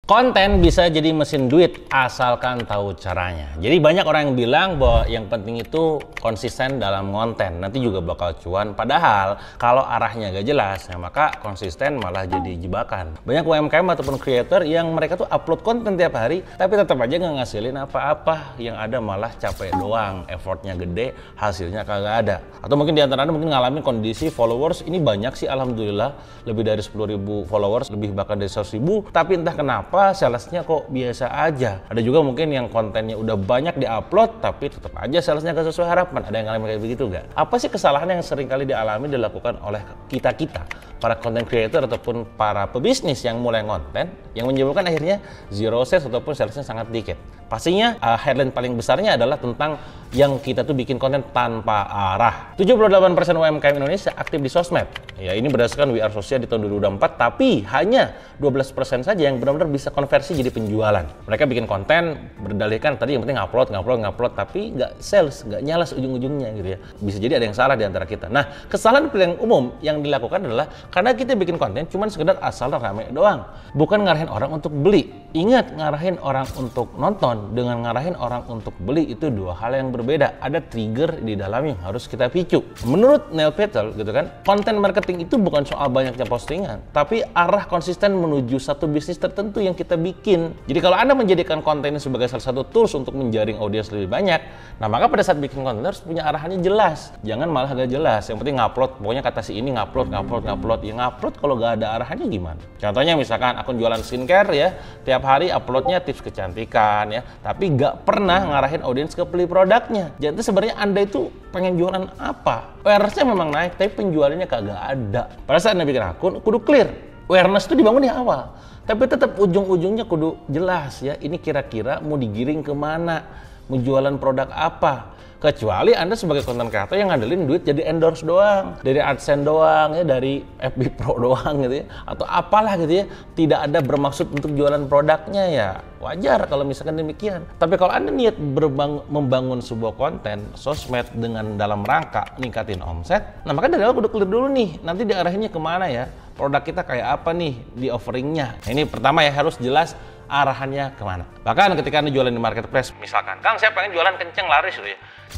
Konten bisa jadi mesin duit asalkan tahu caranya. Jadi banyak orang yang bilang bahwa yang penting itu konsisten dalam konten, nanti juga bakal cuan. Padahal kalau arahnya gak jelas, ya maka konsisten malah jadi jebakan. Banyak UMKM ataupun creator yang mereka tuh upload konten tiap hari, tapi tetap aja gak ngasilin apa-apa. Yang ada malah capek doang, effortnya gede, hasilnya kagak ada. Atau mungkin diantara Anda mungkin ngalamin kondisi followers ini banyak sih, alhamdulillah lebih dari 10.000 followers, lebih bahkan dari 100.000, tapi entah kenapa salesnya kok biasa aja. Ada juga mungkin yang kontennya udah banyak diupload tapi tetap aja salesnya gak sesuai harapan. Ada yang ngalamin kayak begitu gak? Apa sih kesalahan yang sering kali dilakukan oleh kita para content creator ataupun para pebisnis yang mulai konten yang menyebabkan akhirnya zero sales ataupun salesnya sangat dikit? Pastinya headline paling besarnya adalah tentang yang kita tuh bikin konten tanpa arah. 78% UMKM Indonesia aktif di sosmed. Ya, ini berdasarkan We Are Social di tahun 2024, tapi hanya 12% saja yang benar-benar bisa konversi jadi penjualan. Mereka bikin konten berdalihkan tadi yang penting upload, tapi nggak sales, nggak nyalas ujung-ujungnya gitu ya. Bisa jadi ada yang salah di antara kita. Nah, kesalahan paling umum yang dilakukan adalah karena kita bikin konten cuman sekedar asal rame doang. Bukan ngarahin orang untuk beli. Ingat, ngarahin orang untuk nonton dengan ngarahin orang untuk beli itu dua hal yang berbeda. Ada trigger di dalam yang harus kita picu. Menurut Neil Patel gitu kan, konten marketing itu bukan soal banyaknya postingan, tapi arah konsisten menuju satu bisnis tertentu yang kita bikin. Jadi kalau Anda menjadikan konten ini sebagai salah satu tools untuk menjaring audiens lebih banyak, nah maka pada saat bikin konten harus punya arahannya jelas. Jangan malah gak jelas. Yang penting ngupload, pokoknya kata si ini ngupload. Ya ngupload kalau gak ada arahannya gimana? Contohnya misalkan akun jualan skincare ya, tiap hari uploadnya tips kecantikan ya, tapi gak pernah ngarahin audiens ke beli produknya. Jadi sebenarnya Anda itu pengen jualan apa? Awareness-nya memang naik, tapi penjualannya kagak ada. Pada saat Anda bikin akun, kudu clear. Awareness itu dibangun di awal, tapi tetap ujung-ujungnya kudu jelas ya. Ini kira-kira mau digiring kemana, mau jualan produk apa. Kecuali Anda sebagai content creator yang ngandelin duit jadi endorse doang, dari AdSense doang ya, dari FB Pro doang gitu ya, atau apalah gitu ya, tidak ada bermaksud untuk jualan produknya, ya wajar kalau misalkan demikian. Tapi kalau Anda niat membangun sebuah konten sosmed dengan dalam rangka ningkatin omset, nah maka dari awal udah clear dulu nih, nanti diarahinnya kemana ya, produk kita kayak apa nih di offeringnya. Nah, ini pertama ya, harus jelas arahannya kemana. Bahkan ketika Anda jualan di marketplace, misalkan, Kang saya pengen jualan kenceng laris gitu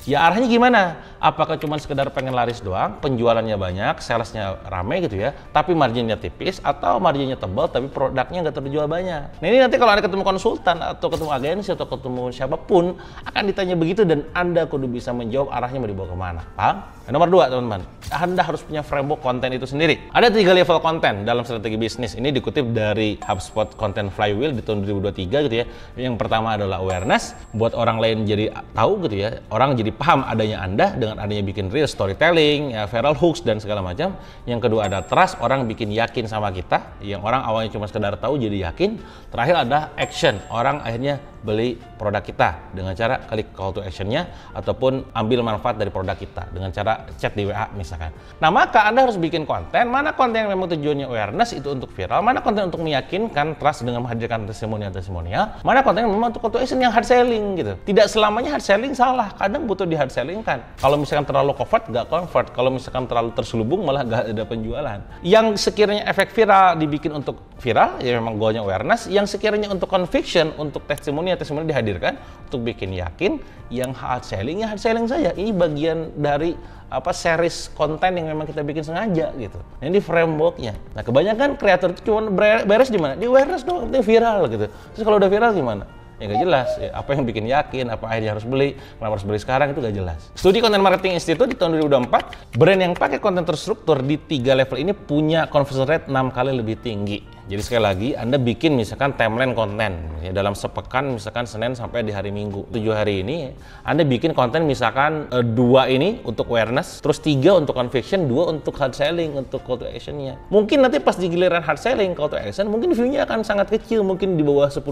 ya arahnya gimana? Apakah cuma sekedar pengen laris doang, penjualannya banyak, salesnya rame gitu ya, tapi marginnya tipis, atau marginnya tebal tapi produknya nggak terjual banyak? Nah ini nanti kalau Anda ketemu konsultan atau ketemu agensi atau ketemu siapapun akan ditanya begitu, dan Anda kudu bisa menjawab arahnya mau dibawa kemana. Paham? Nah, nomor 2 teman-teman, Anda harus punya framework konten itu sendiri. Ada 3 level konten dalam strategi bisnis. Ini dikutip dari HubSpot Content Flywheel di tahun 2023 gitu ya. Yang pertama adalah awareness, buat orang lain jadi tahu gitu ya, orang jadi paham adanya Anda dengan adanya bikin real storytelling, ya, viral hooks dan segala macam. Yang kedua ada trust, orang bikin yakin sama kita, yang orang awalnya cuma sekedar tahu jadi yakin. Terakhir ada action, orang akhirnya beli produk kita dengan cara klik call to action-nya ataupun ambil manfaat dari produk kita dengan cara chat di WA misalkan. Nah maka Anda harus bikin konten, mana konten yang memang tujuannya awareness itu untuk viral, mana konten untuk meyakinkan trust dengan menghadirkan testimonial, mana konten yang memang untuk call to action yang hard selling gitu. Tidak selamanya hard selling salah, kadang butuh di hard selling kan. Kalau misalkan terlalu covert gak convert, kalau misalkan terlalu terselubung malah gak ada penjualan. Yang sekiranya efek viral dibikin untuk viral ya memang goalnya awareness, yang sekiranya untuk conviction, untuk testimoni dihadirkan untuk bikin yakin, yang hard selling ya hard selling saja. Ini bagian dari series konten yang memang kita bikin sengaja gitu. Nah, ini frameworknya. Nah kebanyakan kreator itu cuma beres di mana? Di awareness doang, penting viral gitu. Terus kalau udah viral gimana? Ya nggak jelas, ya, apa yang bikin yakin, apa akhirnya harus beli, kenapa harus beli sekarang, itu nggak jelas. Studi Content Marketing Institute di tahun 2024, brand yang pakai konten terstruktur di 3 level ini punya conversion rate 6 kali lebih tinggi. Jadi sekali lagi, Anda bikin misalkan timeline konten ya, dalam sepekan, misalkan Senin sampai di hari Minggu. 7 hari ini, Anda bikin konten misalkan 2 ini untuk awareness, terus 3 untuk conviction, 2 untuk hard selling, untuk call to action-nya. Mungkin nanti pas di giliran hard selling, call to action, mungkin view-nya akan sangat kecil, mungkin di bawah 10.000,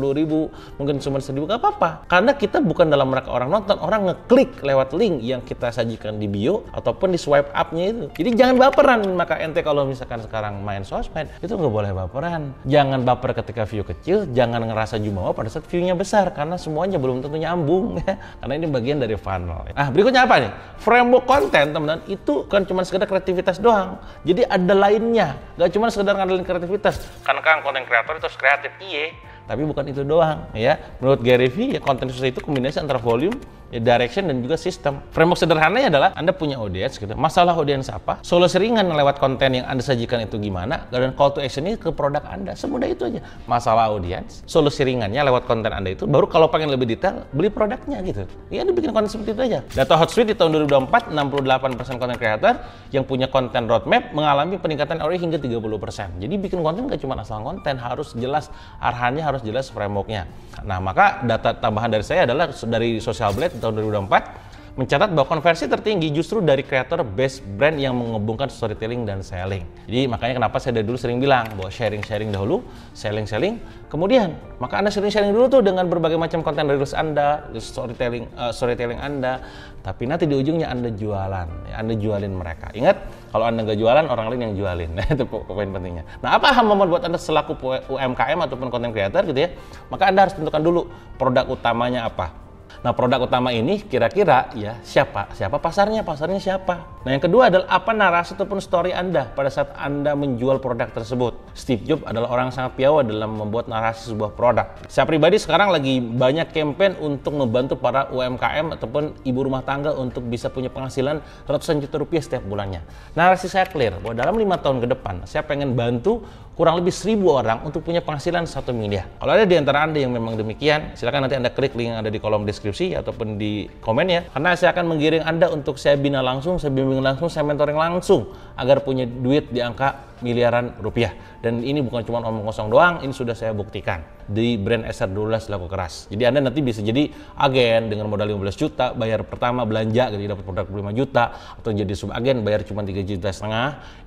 mungkin cuma 1.000, gak apa-apa. Karena kita bukan dalam rangka orang nonton, orang ngeklik lewat link yang kita sajikan di bio ataupun di swipe up-nya itu. Jadi jangan baperan, maka ente kalau misalkan sekarang main sosmed, itu nggak boleh baperan. Jangan baper ketika view kecil, jangan ngerasa jumawa pada saat view-nya besar, karena semuanya belum tentu nyambung ya. Karena ini bagian dari funnel. Nah, berikutnya apa nih? Framework konten, teman-teman, itu kan cuma sekedar kreativitas doang. Jadi ada lainnya, nggak cuma sekedar ngandelin kreativitas. Karena kan konten kreator itu harus kreatif, iya. Tapi bukan itu doang ya. Menurut Gary Vee ya, konten sukses itu kombinasi antara volume, ya, direction, dan juga sistem. Framework sederhananya adalah Anda punya audience gitu. Masalah audience apa? Solusi ringan lewat konten yang Anda sajikan itu gimana? Dan call to action-nya ke produk Anda. Semudah itu aja. Masalah audience, solusi ringannya lewat konten Anda itu. Baru kalau pengen lebih detail, beli produknya gitu. Ya, Anda bikin konten seperti itu aja. Data Hotsuite di tahun 2024, 68% konten creator yang punya konten roadmap mengalami peningkatan ROI hingga 30%. Jadi bikin konten nggak cuma asal konten, harus jelas arahannya, harus jelas frameworknya. Nah, maka data tambahan dari saya adalah dari Social Blade di tahun 2024 mencatat bahwa konversi tertinggi justru dari kreator based brand yang menghubungkan storytelling dan selling. Jadi makanya kenapa saya dari dulu sering bilang bahwa sharing dahulu, selling kemudian. Maka Anda sharing dulu tuh dengan berbagai macam konten dari reels Anda, storytelling Anda, tapi nanti di ujungnya Anda jualan, ya, Anda jualin mereka. Ingat, kalau Anda nggak jualan, orang lain yang jualin. Nah, itu poin pentingnya. Nah, apa hal membuat Anda selaku UMKM ataupun content creator gitu ya? Maka Anda harus tentukan dulu produk utamanya apa. Nah, produk utama ini kira-kira ya siapa pasarnya siapa. Nah, yang kedua adalah apa narasi ataupun story Anda pada saat Anda menjual produk tersebut. Steve Jobs adalah orang sangat piawai dalam membuat narasi sebuah produk. Saya pribadi sekarang lagi banyak campaign untuk membantu para UMKM ataupun ibu rumah tangga untuk bisa punya penghasilan ratusan juta rupiah setiap bulannya. Narasi saya clear bahwa dalam 5 tahun ke depan saya pengen bantu kurang lebih 1.000 orang untuk punya penghasilan 1 miliar. Kalau ada di antara Anda yang memang demikian, silakan nanti Anda klik link yang ada di kolom deskripsi ataupun di komen ya. Karena saya akan menggiring Anda untuk saya bina langsung, saya bimbing langsung, saya mentoring langsung agar punya duit di angka miliaran rupiah. Dan ini bukan cuma omong kosong doang, ini sudah saya buktikan di brand SR12 Laku Keras. Jadi Anda nanti bisa jadi agen dengan modal 15 juta, bayar pertama belanja jadi dapat produk 5 juta, atau jadi subagen bayar cuma 3,5 juta,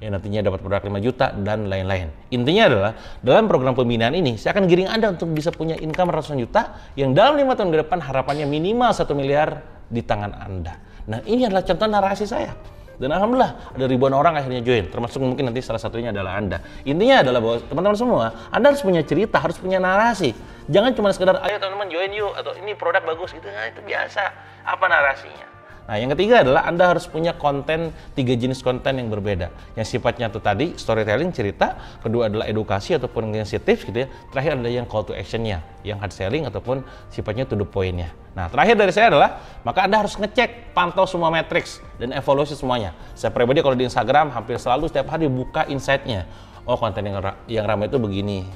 yang nantinya dapat produk 5 juta dan lain-lain. Intinya adalah dalam program pembinaan ini saya akan giring Anda untuk bisa punya income ratusan juta yang dalam 5 tahun ke depan harapannya minimal 1 miliar di tangan Anda. Nah, ini adalah contoh narasi saya. Dan alhamdulillah ada ribuan orang akhirnya join, termasuk mungkin nanti salah satunya adalah Anda. Intinya adalah bahwa teman-teman semua, Anda harus punya cerita, harus punya narasi. Jangan cuma sekedar ayo teman-teman join yuk, atau ini produk bagus gitu. Nah, itu biasa. Apa narasinya? Nah, yang ketiga adalah Anda harus punya konten, 3 jenis konten yang berbeda. Yang sifatnya itu tadi storytelling, cerita, kedua adalah edukasi ataupun tips gitu ya. Terakhir ada yang call to action-nya, yang hard selling ataupun sifatnya to the point-nya. Nah, terakhir dari saya adalah maka Anda harus ngecek, pantau semua matriks dan evaluasi semuanya. Saya pribadi kalau di Instagram hampir selalu setiap hari buka insight-nya. Oh, konten yang ramai itu begini.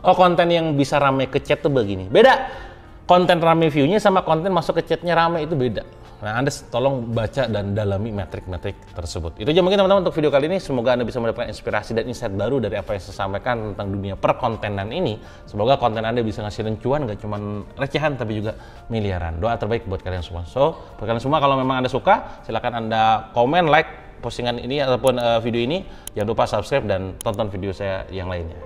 Oh, konten yang bisa ramai ke chat itu begini. Beda. Konten ramai view-nya sama konten masuk ke chat-nya ramai itu beda. Nah, Anda tolong baca dan dalami metrik-metrik tersebut. Itu aja mungkin teman-teman untuk video kali ini. Semoga Anda bisa mendapatkan inspirasi dan insight baru dari apa yang saya sampaikan tentang dunia perkontenan ini. Semoga konten Anda bisa ngasilin cuan, gak cuma recehan tapi juga miliaran. Doa terbaik buat kalian semua. So, buat kalian semua kalau memang Anda suka, silakan Anda komen, like postingan ini ataupun video ini. Jangan lupa subscribe dan tonton video saya yang lainnya.